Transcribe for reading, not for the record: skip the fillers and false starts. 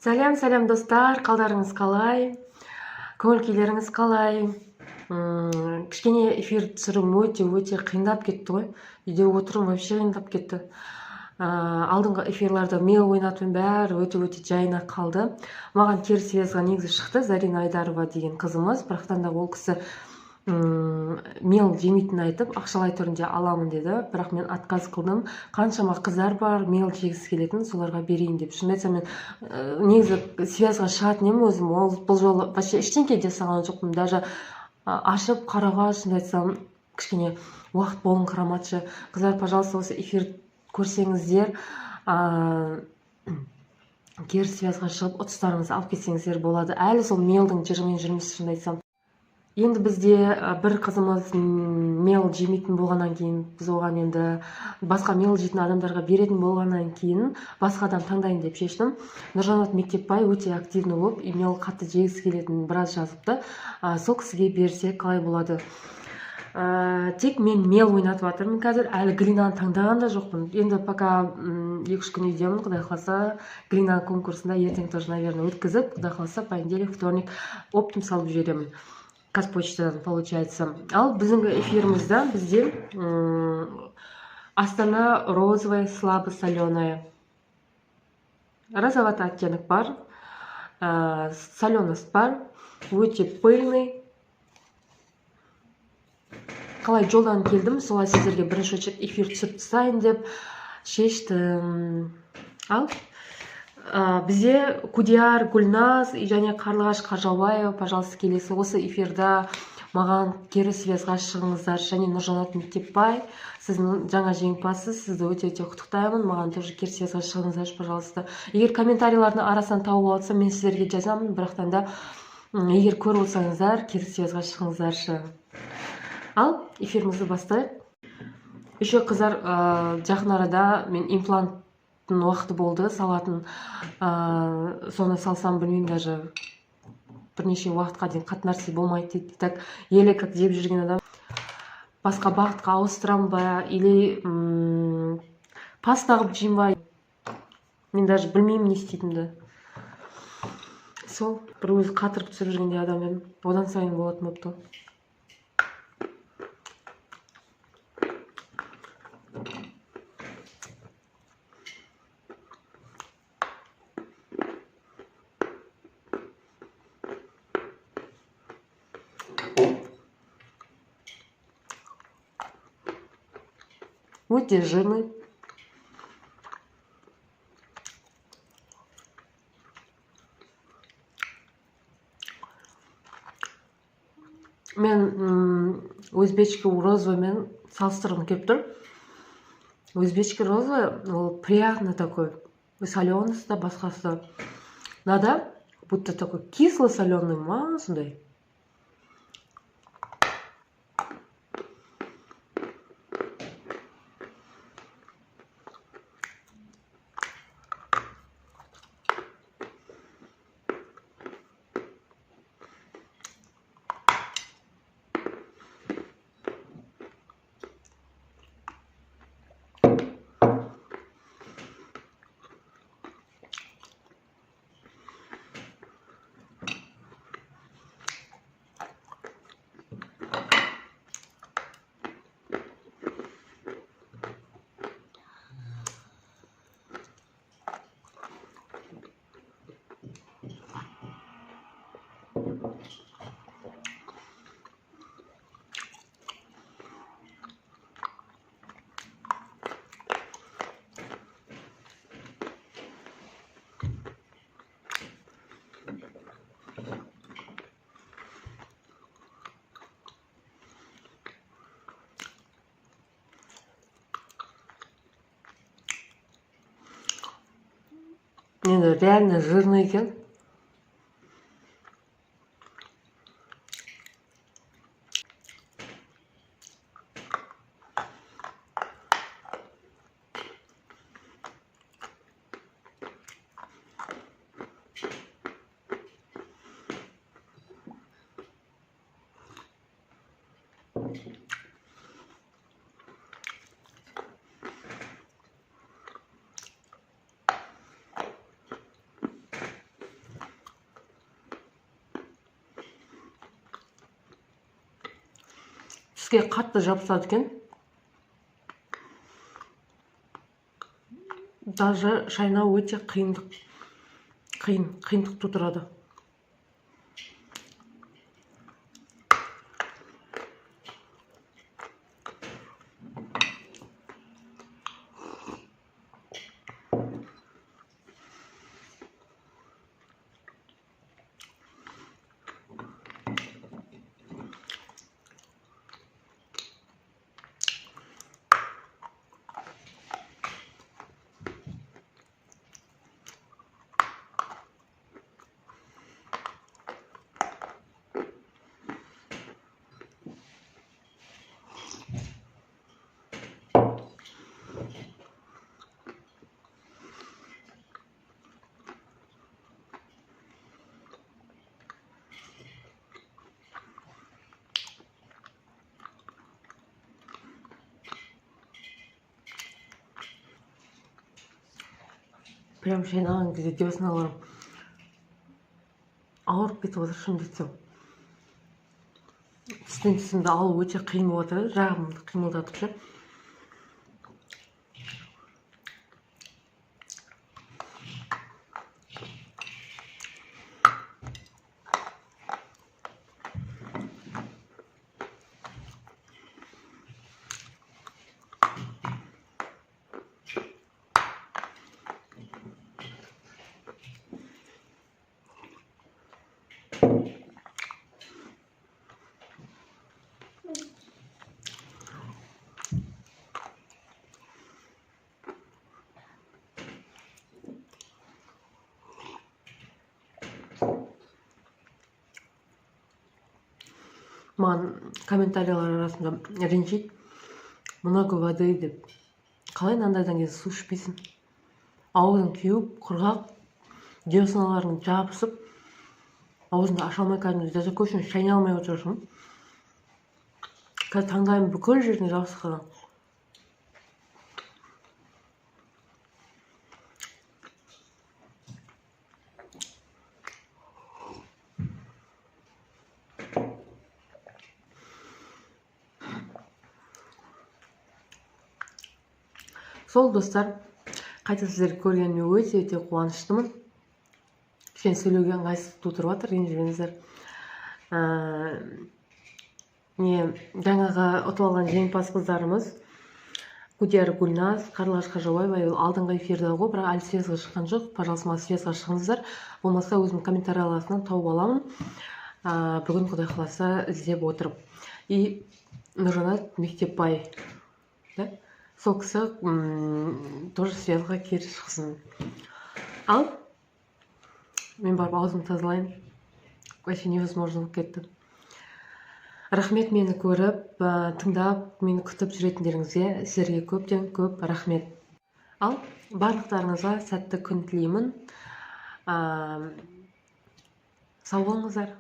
Сәлем достар, қалдарыңыз қалай? Көңіл күйлеріңіз қалай? Кішкене эфир түсірім өте қиындап кетті ғой. Үйде отырым вообще қиындап кетті. Алдыңғы эфирларда мел ойнатудың бәрі өте жайына қалды. Маған теріс связға негізі шықты, Зарина Айдарова деген қызымыз, бірақтан да ол кісі мел жемейтінін айтып, ақшалай түрінде аламын деді. Бірақ мен отказ қылдым. Қаншама қыздар бар, мел жегісі келетін, соларға берейін деп. Шынымды айтсам, мен негізі связға шығатын едім өзім. Бұл жолы вообще ештеңе де жасаған жоқпын. Даже ашып қарауға, шынымды айтсам, кішкене уақыт болыңқырамады. Қыздар, пожалуйста, осы эфир көрсеңіздер, кері связға шығып ұтыстарыңызды алып кетсеңіздер болады. Әлі сол мелдің жырымен жүрміз, шынымды айтсам. Енді бізде бір қызымыз мел жемейтін болғаннан кейін, біз оған енді басқа мел жейтін адамдарға беретін болғаннан кейін басқа адам таңдайын деп шештім. Нұржанат Мектепбай өте активный болып, мел қатты жегісі келетін біраз жазыпты. Сол кісіге берсек қалай болады? Тек мен мел ойнатып жатырмын қазір, әлі глинаны таңдаған да жоқпын. Енді пока 2-3 күн үйдемін, құдай қаласа глина конкурсында ертең тоже, наверное, өткізіп, құдай қаласа понедельник, вторник оптым салып жіберемін. Қазпочтадан получается. Ал біздің эфирімізде бізде Астана розовая, слабо соленая. Розоватый оттенок бар, соленость бар, өте пыльный. Қалай жолдан келдім, солай сіздерге бірінші очередь эфир түсіріп тастайын деп шештім. Ал бізде Кудияр, Гүлназ және Қарлығаш Қажаубаева, пожалуйста, келесі осы эфирда маған кері связға шығыңыздар. Және Нұржанат Мектепбай, сіздің жаңа жеңімпазсыз, сізді өте құттықтаймын. Маған тоже кері связға шығыңыздар, пожалуйста. Егер комментарийлардың арасынан тауып алсам, мен сіздерге жазамын, бірақтан да егер көріп отырсаңыздар, кері связға шығыңыздаршы. Ал эфирімізді бастайық. Еще қыздар, жақын арада мен имплант уақыты болды, салатын, соны салсам білмеймін, даже бірнеше уақытқа дейін қат нәрсе болмайды дейді. Так, еле как жеп жүрген адам басқа бағытқа ауыстырам ба, или пас тағып жейм ба, мен даже білмеймін не істейтінімді. Сол бір өзі қатырып түсіріп жүргенде адам едім, одан сайын болатын болыпты. Өте жирный. Мен өзбечка розовыймен салыстырғым келіп тұр. Өзбечка розовый, ол приятный такой, соленый да, басқасы. Надо будто такой кисло-соленый ма, сондай. Енді реально жирный екен. тіске қатты жабысады екен. Даже шайнау өте қиындық тудырады. Прям шайнаған кезде десналарым ауырып кетіп отыр, шын десем. Тістен тісімді алу өте қиын болып жатыр, жағымды қимылдатып ше. Маған комментариялар арасында ренжиді, много воды деп. Қалай мынандайдан кезде су ішпейсің? Аузың кеуіп, құрғақ, десналарың жабысып, аузыңды аша алмай кәдімгі даже көшін шайнай алмай отырсың. Қазір таңдайым бүкіл жеріне жабысып қалған. Сол достар, қайта сіздерді көргеніме өте қуаныштымын. Кішкене сөйлеуге ыңғайсыздық тудырып жатыр, ренжімеңіздер. Жаңағы ұтып алған жеңімпаз қыздарымыз Кудияр Гүлназ, Қарлығаш Қажабаева алдыңғы эфирде ғой, бірақ әлі связьға шыққан жоқ. Пожалуйста, маған связьға шығыңыздар. Болмаса өзім комментарий арасынан тауып аламын. Бүгін Құдай қаласа іздеп отырып. И Нұржанат Мектепбай, сол кісі тоже связьға кері шықсын. Ал мен барып аузымды тазалайын. Вообще невозможно болып кетті. Рахмет мені көріп, тыңдап, мені күтіп жүретіндеріңізге сіздерге көптен көп рахмет. Ал барлықтарыңызға сәтті күн тілеймін. Сау болыңыздар.